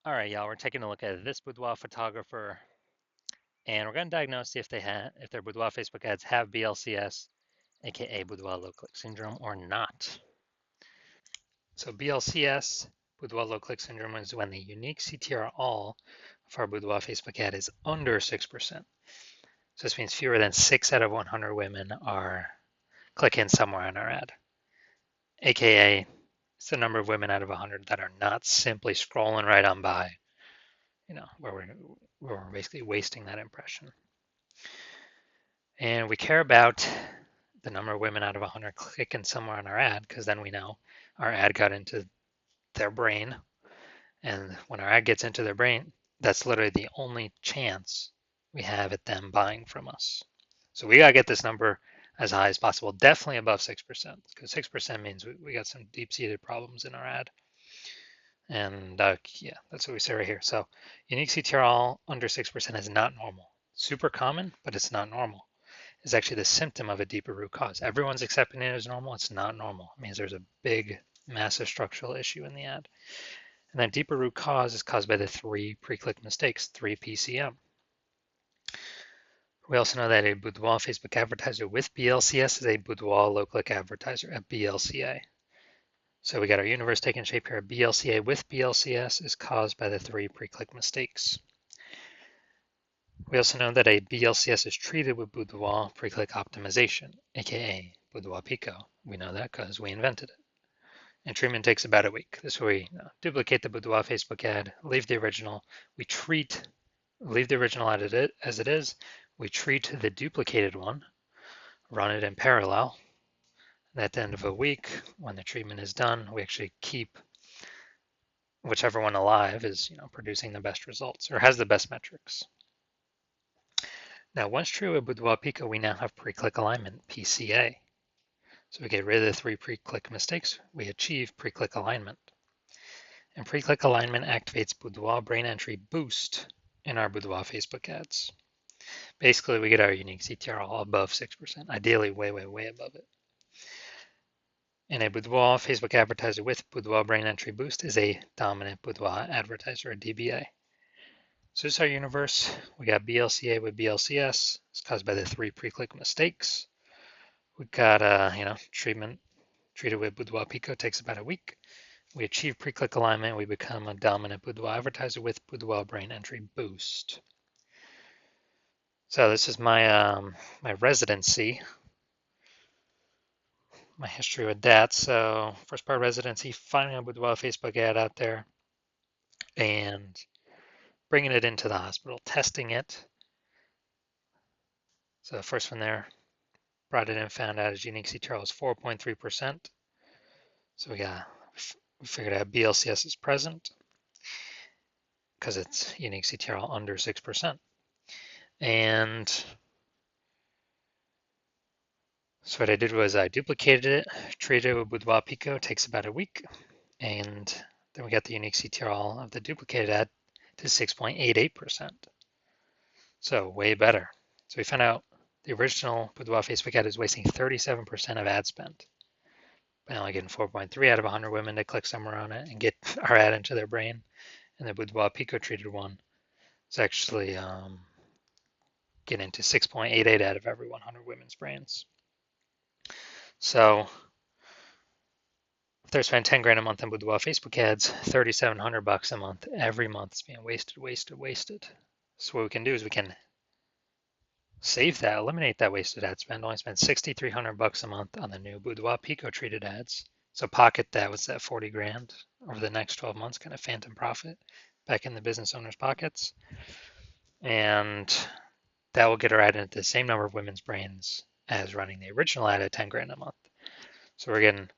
All right, y'all, we're taking a look at this boudoir photographer, and we're going to diagnose see if their boudoir Facebook ads have BLCS, aka boudoir low click syndrome, or not. So BLCS, boudoir low click syndrome, is when the unique CTR all of our boudoir Facebook ad is under 6%. So this means fewer than 6 out of 100 women are clicking somewhere on our ad, aka it's the number of women out of 100 that are not simply scrolling right on by, where we're basically wasting that impression. And we care about the number of women out of 100 clicking somewhere on our ad because then we know our ad got into their brain. And when our ad gets into their brain, that's literally the only chance we have at them buying from us. So we got to get this number as high as possible, definitely above 6%, because 6% means we got some deep-seated problems in our ad. And yeah, that's what we say right here. So unique CTRL under 6% is not normal. Super common, but it's not normal. Is actually the symptom of a deeper root cause. Everyone's accepting it as normal. It's not normal. It means there's a big, massive structural issue in the ad. And that deeper root cause is caused by the 3 pre-click mistakes, 3 PCM. We also know that a boudoir Facebook advertiser with BLCS is a boudoir low-click advertiser, a BLCA. So we got our universe taking shape here. A BLCA with BLCS is caused by the 3 pre-click mistakes. We also know that a BLCS is treated with boudoir pre-click optimization, aka boudoir Pico. We know that because we invented it. And treatment takes about a week. This way we duplicate the boudoir Facebook ad, leave the original. Leave the original ad as it is. We treat the duplicated one, run it in parallel. And at the end of a week, when the treatment is done, we actually keep whichever one alive is producing the best results or has the best metrics. Now, once true with Boudoir Pico, we now have pre-click alignment, PCA. So we get rid of the 3 pre-click mistakes. We achieve pre-click alignment. And pre-click alignment activates Boudoir brain entry boost in our Boudoir Facebook ads. Basically, we get our unique CTR all above 6%, ideally way, way, way above it. And a Boudoir Facebook advertiser with Boudoir brain entry boost is a dominant Boudoir advertiser, a DBA. So this is our universe. We got BLCA with BLCS. It's caused by the 3 pre-click mistakes. We got treated with Boudoir Pico, takes about a week. We achieve pre-click alignment. We become a dominant Boudoir advertiser with Boudoir brain entry boost. So this is my my residency, my history with that. So first part residency, finding a Boudoir Facebook ad out there and bringing it into the hospital, testing it. So the first one there, brought it in, found out his unique CTR was 4.3%. So we figured out BLCS is present because it's unique CTR under 6%. And so what I did was I duplicated it, treated it with Boudoir Pico, takes about a week, and then we got the unique CTR of the duplicated ad to 6.88%. So way better. So we found out the original Boudoir Facebook ad is wasting 37% of ad spend by only getting 4.3 out of 100 women to click somewhere on it and get our ad into their brain. And the Boudoir Pico treated one is actually getting into 6.88 out of every 100 women's brains. So if they're spending 10 grand a month on Boudoir Facebook ads, 3,700 bucks a month, every month is being wasted. So what we can do is we can save that, eliminate that wasted ad spend, only spend 6,300 bucks a month on the new Boudoir Pico treated ads. So pocket that, what's that, 40 grand over the next 12 months, kind of phantom profit back in the business owner's pockets. And that will get our ad into the same number of women's brains as running the original ad at 10 grand a month. So we're getting,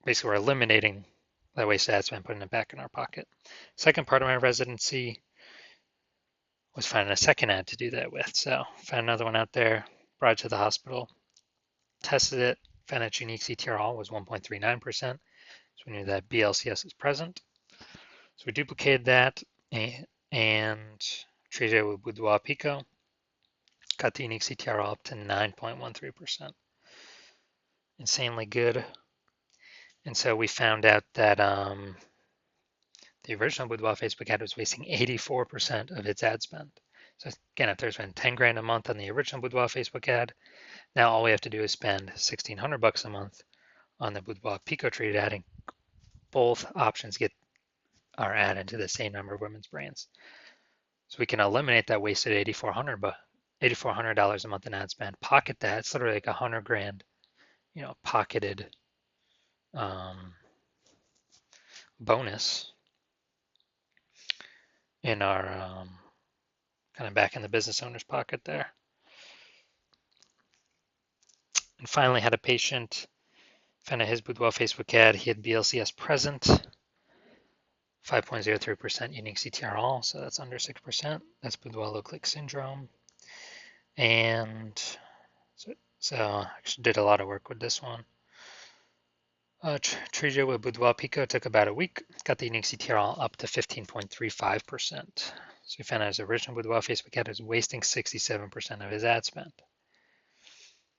basically we're eliminating that wasted ad spend, putting it back in our pocket. Second part of my residency was finding a second ad to do that with. So found another one out there, brought it to the hospital, tested it, found its unique CTR all was 1.39%. So we knew that BLCS is present. So we duplicated that and treated it with Boudoir Pico, got the unique CTR all up to 9.13%. Insanely good. And so we found out that the The original Boudoir Facebook ad was wasting 84% of its ad spend. So again, if there's been 10 grand a month on the original Boudoir Facebook ad, now all we have to do is spend 1,600 bucks a month on the Boudoir Pico treated ad, and both options get our ad into the same number of women's brands. So we can eliminate that wasted $8,400 a month in ad spend, pocket that. It's literally like 100 grand, pocketed bonus in our kind of back in the business owner's pocket there. And finally, had a patient found out his Boudoir Facebook ad. He had BLCS present, 5.03% unique CTR all, so that's under 6%. That's Boudoir low click syndrome. And so actually did a lot of work with this one. Treated with Boudoir Pico took about a week, got the unique CTR up to 15.35%. So we found out his original Boudoir Facebook ad is wasting 67% of his ad spend.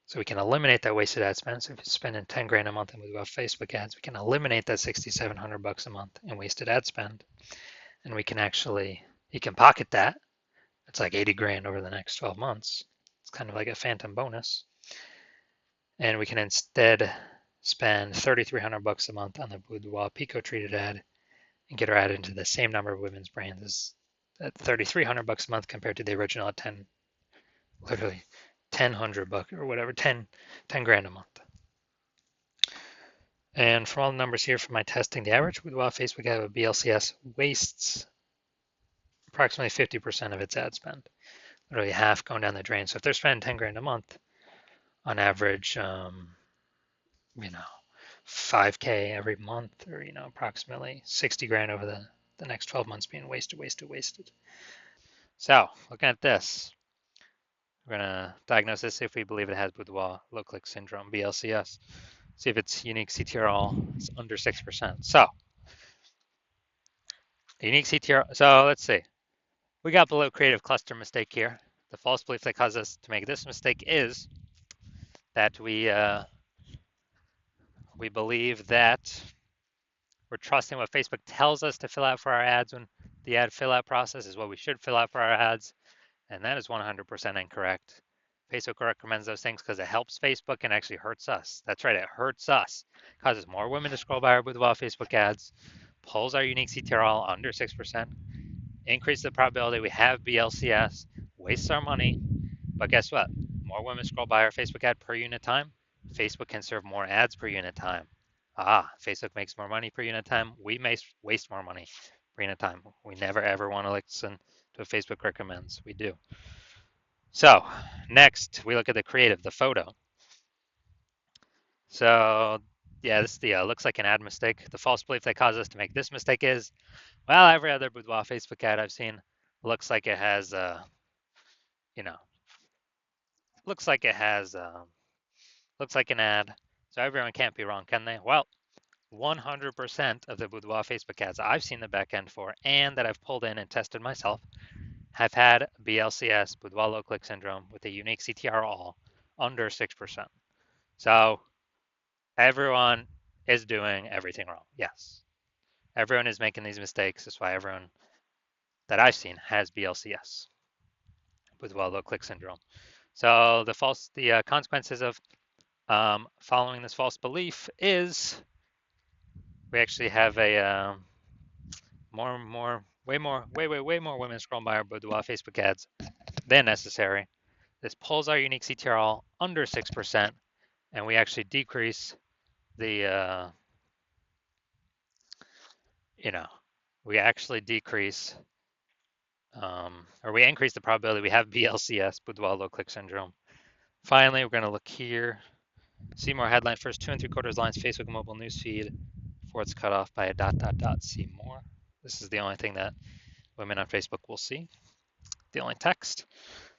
So we can eliminate that wasted ad spend. So if you're spending 10 grand a month in Boudoir Facebook ads, we can eliminate that 6,700 bucks a month in wasted ad spend. And we can actually, you can pocket that. It's like 80 grand over the next 12 months. It's kind of like a phantom bonus. And we can instead spend 3,300 bucks a month on the Boudoir Pico treated ad and get our ad into the same number of women's brands at 3,300 bucks a month compared to the original at 10, literally 1,000 bucks or whatever, 10 grand a month. And from all the numbers here from my testing, the average Boudoir Facebook ad with BLCS wastes approximately 50% of its ad spend, literally half going down the drain. So if they're spending 10 grand a month, on average, 5K every month, or approximately 60 grand over the next 12 months being wasted. So looking at this, we're gonna diagnose this if we believe it has Boudoir low click syndrome, BLCS. See if its unique CTR is under 6%. So the unique CTR. So let's see. We got below creative cluster mistake here. The false belief that caused us to make this mistake is that we believe that we're trusting what Facebook tells us to fill out for our ads when the ad fill out process is what we should fill out for our ads. And that is 100% incorrect. Facebook recommends those things because it helps Facebook and actually hurts us. That's right, it hurts us. Causes more women to scroll by our Boudoir Facebook ads, pulls our unique CTRL under 6%, increases the probability we have BLCS, wastes our money. But guess what? More women scroll by our Facebook ad per unit time. Facebook can serve more ads per unit time. Facebook makes more money per unit time. We may waste more money per unit time. We never ever want to listen to what Facebook recommends. We do. So next, we look at the creative, the photo. So yeah, this looks like an ad mistake. The false belief that caused us to make this mistake is, well, every other Boudoir Facebook ad I've seen looks like it has, looks like an ad. So everyone can't be wrong, can they? Well, 100% of the Boudoir Facebook ads I've seen the back end for and that I've pulled in and tested myself have had BLCS, Boudoir low click syndrome, with a unique CTR all under 6%. So everyone is doing everything wrong. Yes. Everyone is making these mistakes. That's why everyone that I've seen has BLCS, Boudoir low click syndrome. So the consequences of following this false belief is we actually have a way more women scrolling by our Boudoir Facebook ads than necessary. This pulls our unique CTR under 6%, and we actually decrease the, we increase the probability we have BLCS, Boudoir low click syndrome. Finally, we're going to look here. See more headline first 2 3/4 lines Facebook mobile newsfeed before it's cut off by a ... See more. This is the only thing that women on Facebook will see. The only text.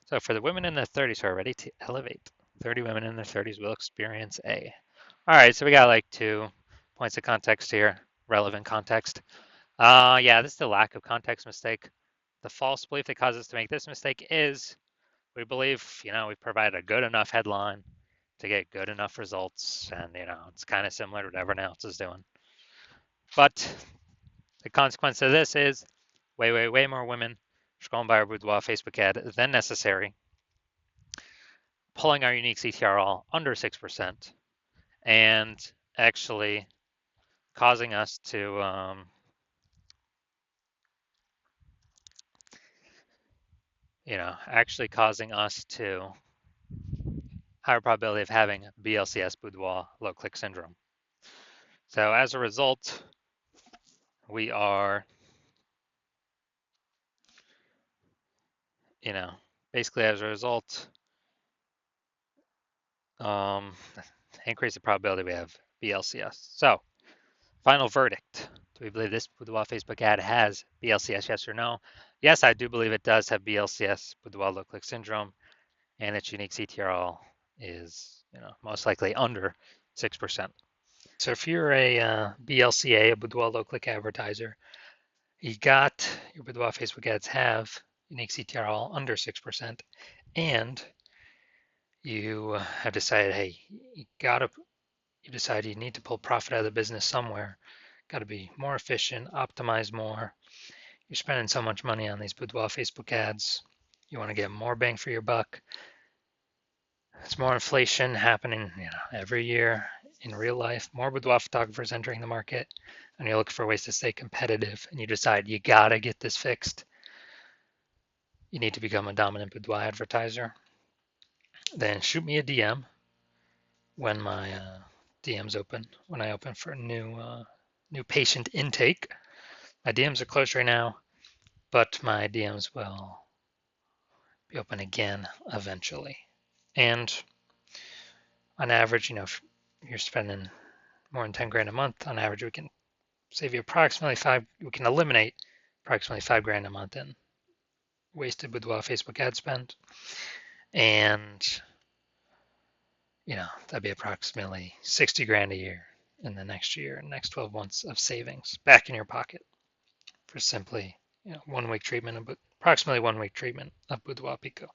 So for the women in their 30s who are ready to elevate, 30 women in their 30s will experience A. All right, so we got like 2 points of context here, relevant context. Yeah, this is the lack of context mistake. The false belief that causes us to make this mistake is we believe, we've provided a good enough headline to get good enough results, and it's kind of similar to what everyone else is doing. But The consequence of this is way more women scrolling by our Boudoir Facebook ad than necessary, pulling our unique CTRL under 6%, and actually causing us to actually causing us to higher probability of having BLCS Boudoir low click syndrome. So as a result, we are, basically as a result, increase the probability we have BLCS. So final verdict. Do we believe this Boudoir Facebook ad has BLCS, yes or no? Yes, I do believe it does have BLCS, Boudoir low click syndrome, and its unique CTRL is, most likely under 6%. So if you're a BLCA, a Boudoir low click advertiser, you got your Boudoir Facebook ads have unique CTRL under 6%, and you have decided, hey, you decide you need to pull profit out of the business somewhere. Got to be more efficient, optimize more. You're spending so much money on these Boudoir Facebook ads. You want to get more bang for your buck. It's more inflation happening, every year in real life. More Boudoir photographers entering the market, and you're looking for ways to stay competitive. And you decide you gotta get this fixed. You need to become a dominant Boudoir advertiser. Then shoot me a DM when my DMs open. When I open for new patient intake. My DMs are closed right now, but my DMs will be open again eventually. And on average, if you're spending more than 10 grand a month, on average, we can save you we can eliminate approximately 5 grand a month in wasted Boudoir Facebook ad spend. And, that'd be approximately 60 grand a year in the next year, next 12 months of savings back in your pocket for simply, 1 week treatment, approximately 1 week treatment of Boudoir Pico.